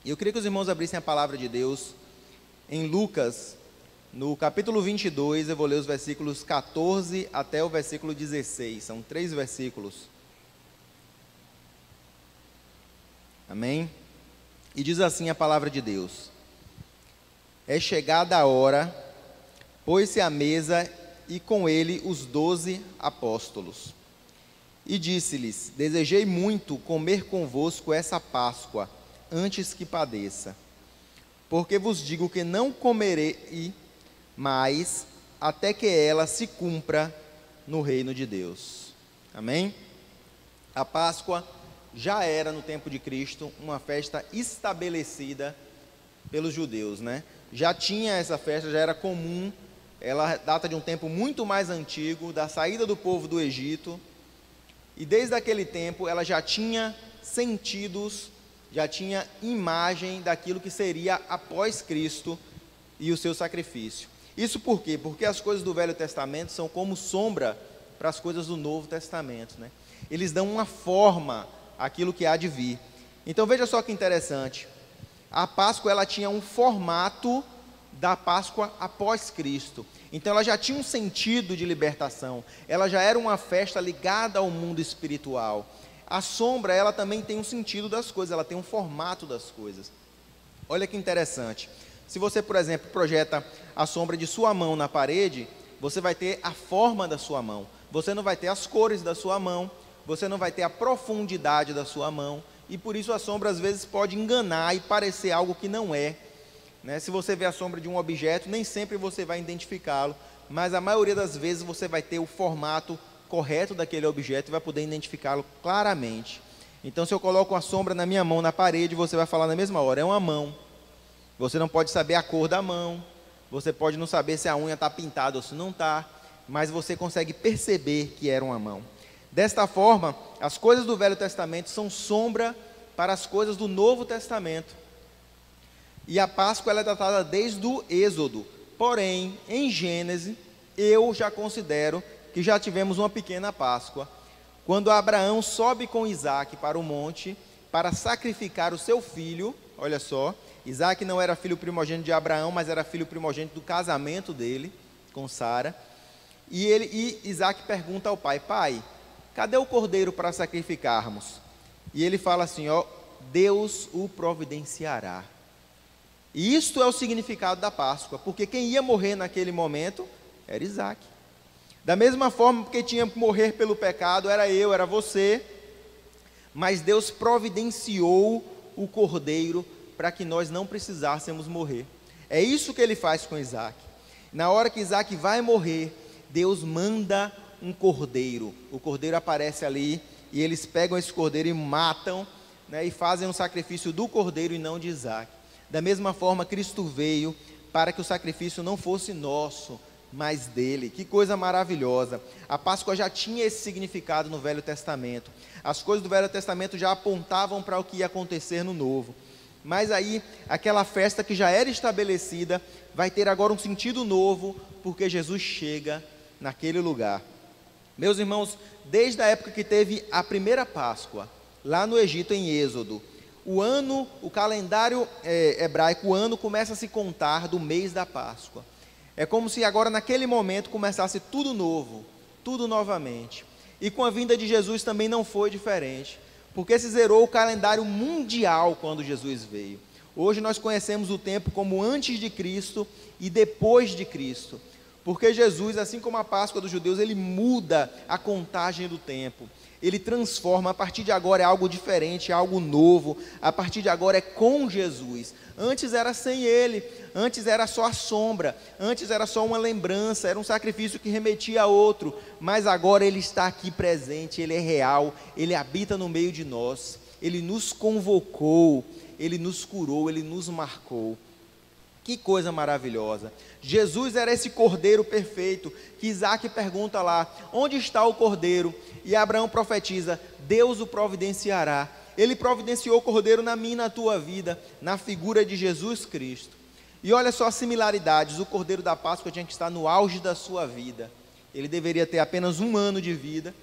E eu queria que os irmãos abrissem a palavra de Deus em Lucas, no capítulo 22, eu vou ler os versículos 14 até o versículo 16, são 3 versículos. Amém? E diz assim a palavra de Deus: É chegada a hora, pôs-se à mesa e com ele os 12 apóstolos. E disse-lhes: Desejei muito comer convosco essa Páscoa, antes que padeça. Porque vos digo que não comerei mais, até que ela se cumpra no reino de Deus. Amém? A Páscoa já era, no tempo de Cristo, uma festa estabelecida pelos judeus, né? Já tinha essa festa, já era comum. Ela data de um tempo muito mais antigo, da saída do povo do Egito. E desde aquele tempo ela já tinha sentidos, já tinha imagem daquilo que seria após Cristo e o seu sacrifício. Isso por quê? Porque as coisas do Velho Testamento são como sombra para as coisas do Novo Testamento, né? Eles dão uma forma àquilo que há de vir. Então veja só que interessante. A Páscoa ela tinha um formato da Páscoa após Cristo. Então ela já tinha um sentido de libertação. Ela já era uma festa ligada ao mundo espiritual. A sombra, ela também tem um sentido das coisas, ela tem um formato das coisas. Olha que interessante. Se você, por exemplo, projeta a sombra de sua mão na parede, você vai ter a forma da sua mão. Você não vai ter as cores da sua mão, você não vai ter a profundidade da sua mão, e por isso a sombra às vezes pode enganar e parecer algo que não é, né? Se você vê a sombra de um objeto, nem sempre você vai identificá-lo, mas a maioria das vezes você vai ter o formato correto daquele objeto e vai poder identificá-lo claramente. Então, se eu coloco uma sombra na minha mão na parede, você vai falar na mesma hora, é uma mão. Você não pode saber a cor da mão, você pode não saber se a unha está pintada ou se não está, mas você consegue perceber que era uma mão. Desta forma, as coisas do Velho Testamento são sombra para as coisas do Novo Testamento. E a Páscoa ela é datada desde o Êxodo. Porém, em Gênesis, eu já considero que já tivemos uma pequena Páscoa, quando Abraão sobe com Isaac para o monte, para sacrificar o seu filho. Olha só, Isaac não era filho primogênito de Abraão, mas era filho primogênito do casamento dele, com Sara, e Isaac pergunta ao pai: pai, cadê o cordeiro para sacrificarmos? E ele fala assim, ó, Deus o providenciará. E isto é o significado da Páscoa, porque quem ia morrer naquele momento era Isaac. Da mesma forma, porque tinha que morrer pelo pecado, era eu, era você, mas Deus providenciou o cordeiro para que nós não precisássemos morrer. É isso que ele faz com Isaac. Na hora que Isaac vai morrer, Deus manda um cordeiro. O cordeiro aparece ali e eles pegam esse cordeiro e matam, né, e fazem um sacrifício do cordeiro e não de Isaac. Da mesma forma, Cristo veio para que o sacrifício não fosse nosso, mas dele. Que coisa maravilhosa. A Páscoa já tinha esse significado no Velho Testamento. As coisas do Velho Testamento já apontavam para o que ia acontecer no Novo. Mas aí, aquela festa que já era estabelecida, vai ter agora um sentido novo, porque Jesus chega naquele lugar. Meus irmãos, desde a época que teve a primeira Páscoa, lá no Egito, em Êxodo, o calendário hebraico, o ano começa a se contar do mês da Páscoa. É como se agora, naquele momento, começasse tudo novo, tudo novamente. E com a vinda de Jesus também não foi diferente, porque se zerou o calendário mundial quando Jesus veio. Hoje nós conhecemos o tempo como antes de Cristo e depois de Cristo, porque Jesus, assim como a Páscoa dos judeus, ele muda a contagem do tempo. Ele transforma, a partir de agora é algo diferente, é algo novo, a partir de agora é com Jesus. Antes era sem ele, antes era só a sombra, antes era só uma lembrança, era um sacrifício que remetia a outro, mas agora ele está aqui presente, ele é real, ele habita no meio de nós, ele nos convocou, ele nos curou, ele nos marcou. Que coisa maravilhosa. Jesus era esse cordeiro perfeito, que Isaac pergunta lá, onde está o cordeiro? E Abraão profetiza, Deus o providenciará. Ele providenciou o cordeiro na minha e na tua vida, na figura de Jesus Cristo. E olha só as similaridades, o cordeiro da Páscoa tinha que estar no auge da sua vida. Ele deveria ter apenas 1 ano de vida,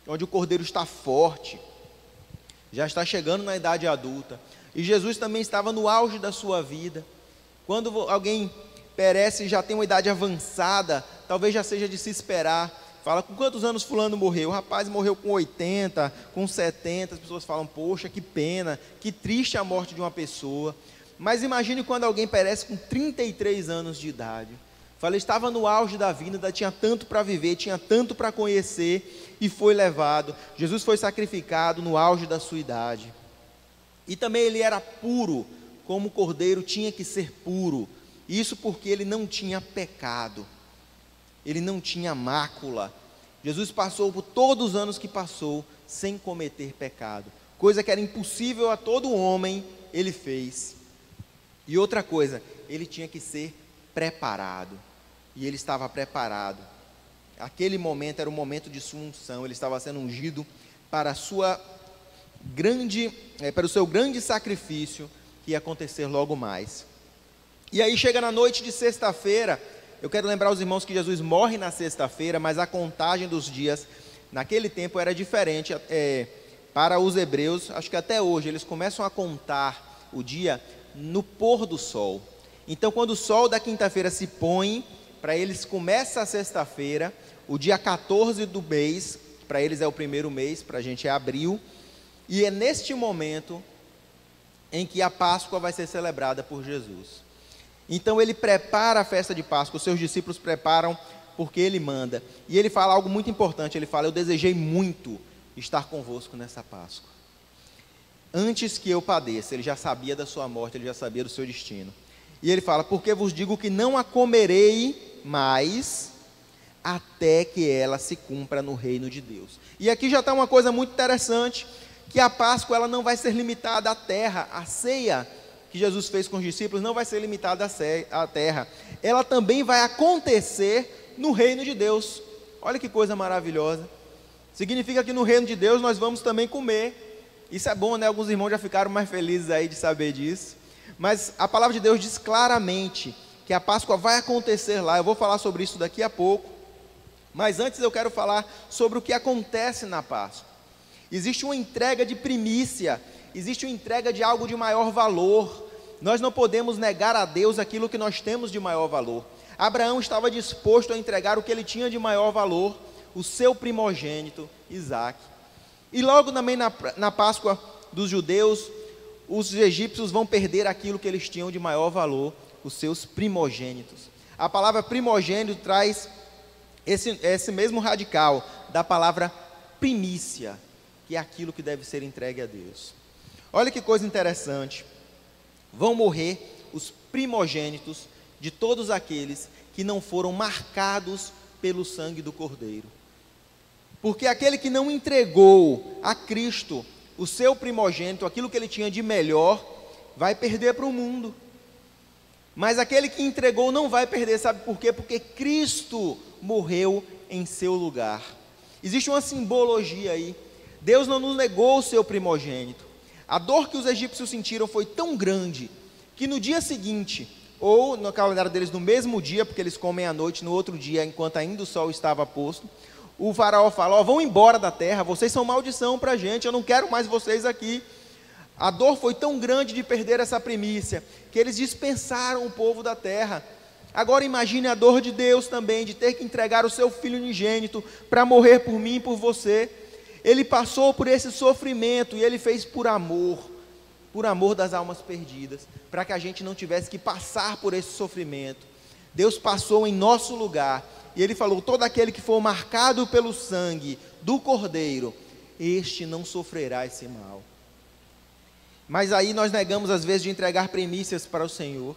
onde o cordeiro está forte, já está chegando na idade adulta. E Jesus também estava no auge da sua vida. Quando alguém perece e já tem uma idade avançada, talvez já seja de se esperar. Fala, com quantos anos fulano morreu? O rapaz morreu com 80, com 70, as pessoas falam, poxa, que pena, que triste a morte de uma pessoa. Mas imagine quando alguém perece com 33 anos de idade. Fala, estava no auge da vida, ainda tinha tanto para viver, tinha tanto para conhecer, e foi levado. Jesus foi sacrificado no auge da sua idade. E também ele era puro, como o cordeiro tinha que ser puro. Isso porque ele não tinha pecado. Ele não tinha mácula. Jesus passou por todos os anos que passou sem cometer pecado. Coisa que era impossível a todo homem, ele fez. E outra coisa, ele tinha que ser preparado. E ele estava preparado. Aquele momento era o momento de sua unção. Ele estava sendo ungido para o seu grande sacrifício que ia acontecer logo mais. E aí chega na noite de sexta-feira. Eu quero lembrar os irmãos que Jesus morre na sexta-feira, mas a contagem dos dias naquele tempo era diferente. Para os hebreus, acho que até hoje, eles começam a contar o dia no pôr do sol. Então, quando o sol da quinta-feira se põe, para eles começa a sexta-feira, o dia 14 do mês, para eles é o primeiro mês, para a gente é abril, e é neste momento em que a Páscoa vai ser celebrada por Jesus. Então ele prepara a festa de Páscoa, os seus discípulos preparam porque ele manda. E ele fala algo muito importante, ele fala, eu desejei muito estar convosco nessa Páscoa. Antes que eu padeça, ele já sabia da sua morte, ele já sabia do seu destino. E ele fala, porque vos digo que não a comerei mais, até que ela se cumpra no reino de Deus. E aqui já está uma coisa muito interessante, que a Páscoa ela não vai ser limitada à terra, a ceia que Jesus fez com os discípulos não vai ser limitada à terra, ela também vai acontecer no reino de Deus. Olha que coisa maravilhosa. Significa que no reino de Deus nós vamos também comer. Isso é bom, né? Alguns irmãos já ficaram mais felizes aí de saber disso. Mas a palavra de Deus diz claramente que a Páscoa vai acontecer lá. Eu vou falar sobre isso daqui a pouco. Mas antes eu quero falar sobre o que acontece na Páscoa. Existe uma entrega de primícia, existe uma entrega de algo de maior valor. Nós não podemos negar a Deus aquilo que nós temos de maior valor. Abraão estava disposto a entregar o que ele tinha de maior valor, o seu primogênito, Isaque. E logo também na Páscoa dos judeus, os egípcios vão perder aquilo que eles tinham de maior valor, os seus primogênitos. A palavra primogênito traz esse mesmo radical da palavra primícia, que é aquilo que deve ser entregue a Deus. Olha que coisa interessante. Vão morrer os primogênitos de todos aqueles que não foram marcados pelo sangue do Cordeiro. Porque aquele que não entregou a Cristo o seu primogênito, aquilo que ele tinha de melhor, vai perder para o mundo. Mas aquele que entregou não vai perder, sabe por quê? Porque Cristo morreu em seu lugar. Existe uma simbologia aí. Deus não nos negou o seu primogênito. A dor que os egípcios sentiram foi tão grande, que no dia seguinte, ou no calendário deles no mesmo dia, porque eles comem à noite, no outro dia, enquanto ainda o sol estava posto, o faraó fala, vão embora da terra, vocês são maldição para a gente, eu não quero mais vocês aqui. A dor foi tão grande de perder essa primícia, que eles dispensaram o povo da terra. Agora imagine a dor de Deus também, de ter que entregar o seu filho unigênito, para morrer por mim e por você. Ele passou por esse sofrimento, e ele fez por amor das almas perdidas, para que a gente não tivesse que passar por esse sofrimento. Deus passou em nosso lugar, e ele falou, todo aquele que for marcado pelo sangue do Cordeiro, este não sofrerá esse mal. Mas aí nós negamos às vezes de entregar primícias para o Senhor.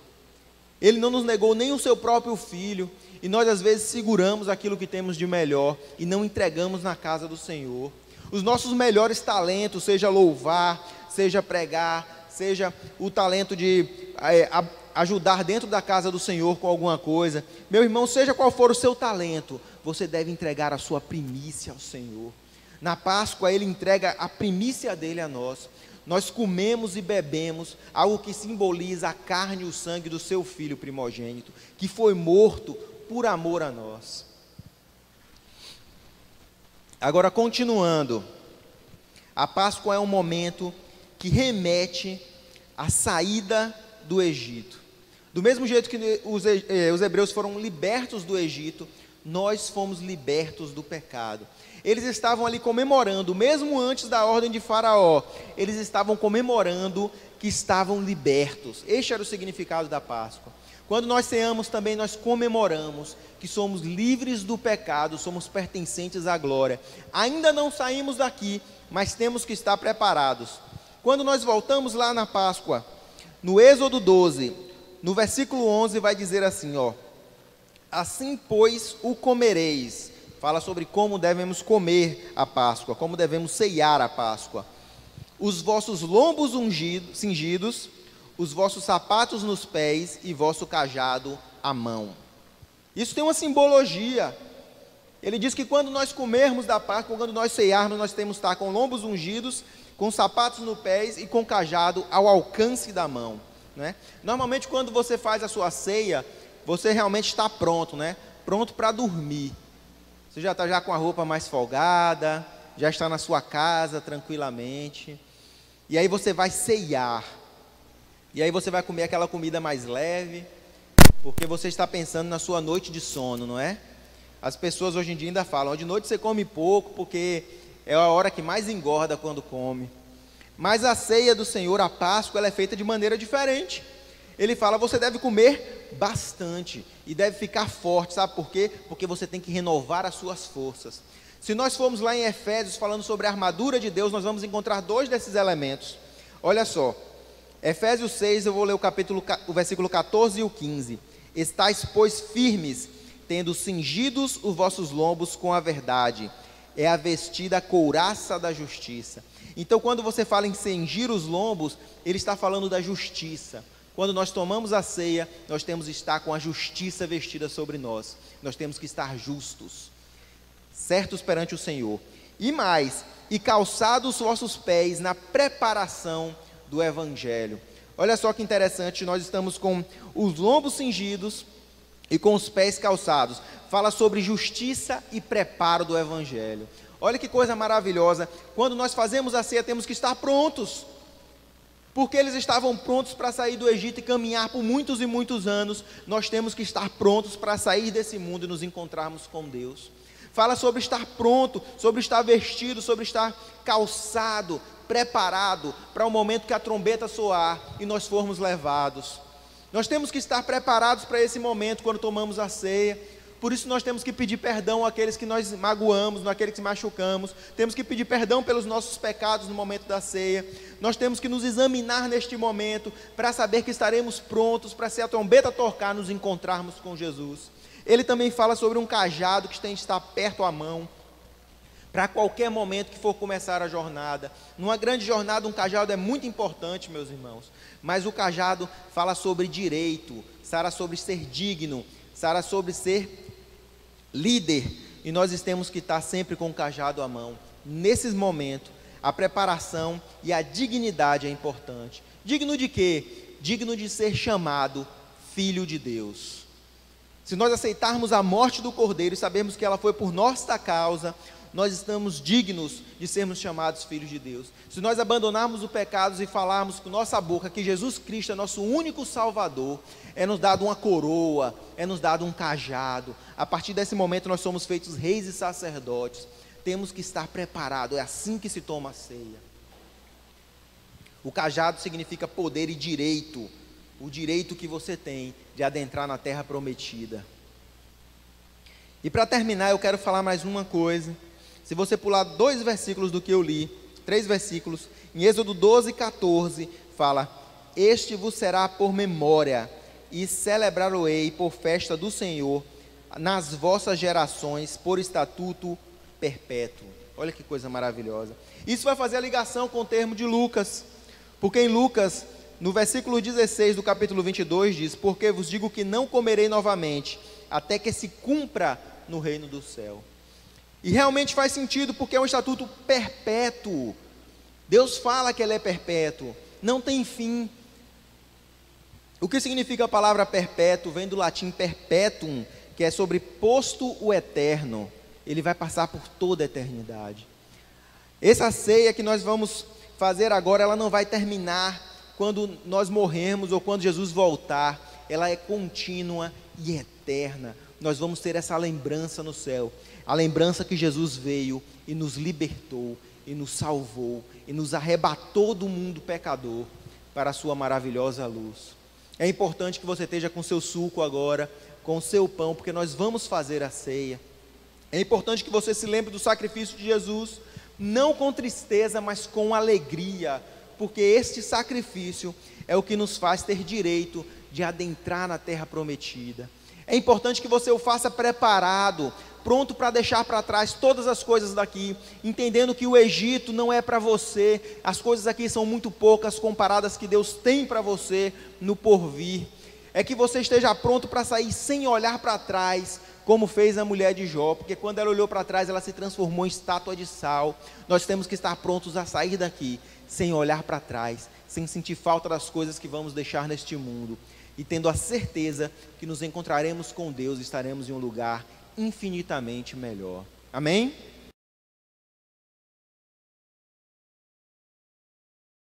Ele não nos negou nem o seu próprio filho, e nós às vezes seguramos aquilo que temos de melhor, e não entregamos na casa do Senhor. Os nossos melhores talentos, seja louvar, seja pregar, seja o talento de ajudar dentro da casa do Senhor com alguma coisa. Meu irmão, seja qual for o seu talento, você deve entregar a sua primícia ao Senhor. Na Páscoa ele entrega a primícia dele a nós. Nós comemos e bebemos algo que simboliza a carne e o sangue do seu filho primogênito, que foi morto por amor a nós. Agora, continuando, A Páscoa é um momento que remete à saída do Egito. Do mesmo jeito que os hebreus foram libertos do Egito, nós fomos libertos do pecado. Eles estavam ali comemorando, mesmo antes da ordem de Faraó, eles estavam comemorando que estavam libertos. Este era o significado da Páscoa. Quando nós ceamos também, nós comemoramos que somos livres do pecado, somos pertencentes à glória. Ainda não saímos daqui, mas temos que estar preparados. Quando nós voltamos lá na Páscoa, no Êxodo 12, no versículo 11 vai dizer assim, ó: assim, pois, o comereis. Fala sobre como devemos comer a Páscoa, como devemos ceiar a Páscoa. Os vossos lombos cingidos, os vossos sapatos nos pés e vosso cajado à mão. Isso tem uma simbologia. Ele diz que quando nós comermos da Páscoa, quando nós cearmos, nós temos que estar com lombos ungidos, com sapatos nos pés e com cajado ao alcance da mão, né? Normalmente quando você faz a sua ceia, você realmente está pronto, né? Pronto para dormir. Você já está com a roupa mais folgada, já está na sua casa tranquilamente. E aí você vai ceiar. E aí você vai comer aquela comida mais leve, porque você está pensando na sua noite de sono, não é? As pessoas hoje em dia ainda falam, de noite você come pouco, porque é a hora que mais engorda quando come. Mas a ceia do Senhor, a Páscoa, ela é feita de maneira diferente. Ele fala, você deve comer bastante e deve ficar forte, sabe por quê? Porque você tem que renovar as suas forças. Se nós formos lá em Efésios falando sobre a armadura de Deus, nós vamos encontrar dois desses elementos. Olha só, Efésios 6, eu vou ler o versículo 14 e o 15. Estais, pois, firmes, tendo cingidos os vossos lombos com a verdade, é a vestida couraça da justiça. Então, quando você fala em cingir os lombos, ele está falando da justiça. Quando nós tomamos a ceia, nós temos que estar com a justiça vestida sobre nós. Nós temos que estar justos, certos perante o Senhor. E mais, e calçados os vossos pés na preparação do Evangelho. Olha só que interessante, nós estamos com os lombos cingidos e com os pés calçados. Fala sobre justiça e preparo do Evangelho. Olha que coisa maravilhosa. Quando nós fazemos a ceia, temos que estar prontos. Porque eles estavam prontos para sair do Egito e caminhar por muitos e muitos anos. Nós temos que estar prontos para sair desse mundo e nos encontrarmos com Deus. Fala sobre estar pronto, sobre estar vestido, sobre estar calçado, preparado para o momento que a trombeta soar e nós formos levados. Nós temos que estar preparados para esse momento quando tomamos a ceia. Por isso nós temos que pedir perdão àqueles que nós magoamos, àqueles que machucamos. Temos que pedir perdão pelos nossos pecados no momento da ceia. Nós temos que nos examinar neste momento para saber que estaremos prontos para, se a trombeta tocar, nos encontrarmos com Jesus. Ele também fala sobre um cajado que tem que estar perto à mão, para qualquer momento que for começar a jornada. Numa grande jornada, um cajado é muito importante, meus irmãos. Mas o cajado fala sobre direito, fala sobre ser digno, fala sobre ser líder. E nós temos que estar sempre com o cajado à mão. Nesses momentos, a preparação e a dignidade é importante. Digno de quê? Digno de ser chamado filho de Deus. Se nós aceitarmos a morte do Cordeiro e sabermos que ela foi por nossa causa, nós estamos dignos de sermos chamados filhos de Deus. Se nós abandonarmos o pecado e falarmos com nossa boca que Jesus Cristo é nosso único Salvador, é nos dado uma coroa, é nos dado um cajado. A partir desse momento nós somos feitos reis e sacerdotes. Temos que estar preparados, é assim que se toma a ceia. O cajado significa poder e direito. O direito que você tem de adentrar na terra prometida. E para terminar, eu quero falar mais uma coisa. Se você pular 2 versículos do que eu li, 3 versículos, em Êxodo 12, 14, fala: este vos será por memória, e celebrar-o-ei por festa do Senhor, nas vossas gerações, por estatuto perpétuo. Olha que coisa maravilhosa. Isso vai fazer a ligação com o termo de Lucas, porque em Lucas, no versículo 16 do capítulo 22, diz: porque vos digo que não comerei novamente, até que se cumpra no reino do céu. E realmente faz sentido, porque é um estatuto perpétuo. Deus fala que ele é perpétuo, não tem fim. O que significa a palavra perpétuo? Vem do latim perpetuum, que é sobre posto o eterno. Ele vai passar por toda a eternidade. Essa ceia que nós vamos fazer agora, ela não vai terminar quando nós morrermos ou quando Jesus voltar. Ela é contínua e eterna. Nós vamos ter essa lembrança no céu, a lembrança que Jesus veio e nos libertou, e nos salvou, e nos arrebatou do mundo pecador para a sua maravilhosa luz. É importante que você esteja com seu suco agora, com o seu pão, porque nós vamos fazer a ceia. É importante que você se lembre do sacrifício de Jesus, não com tristeza, mas com alegria, porque este sacrifício é o que nos faz ter direito de adentrar na terra prometida. É importante que você o faça preparado, pronto para deixar para trás todas as coisas daqui, entendendo que o Egito não é para você, as coisas aqui são muito poucas comparadas que Deus tem para você no porvir. É que você esteja pronto para sair sem olhar para trás, como fez a mulher de Jó, porque quando ela olhou para trás, ela se transformou em estátua de sal. Nós temos que estar prontos a sair daqui, sem olhar para trás, sem sentir falta das coisas que vamos deixar neste mundo, e tendo a certeza que nos encontraremos com Deus e estaremos em um lugar infinitamente melhor. Amém?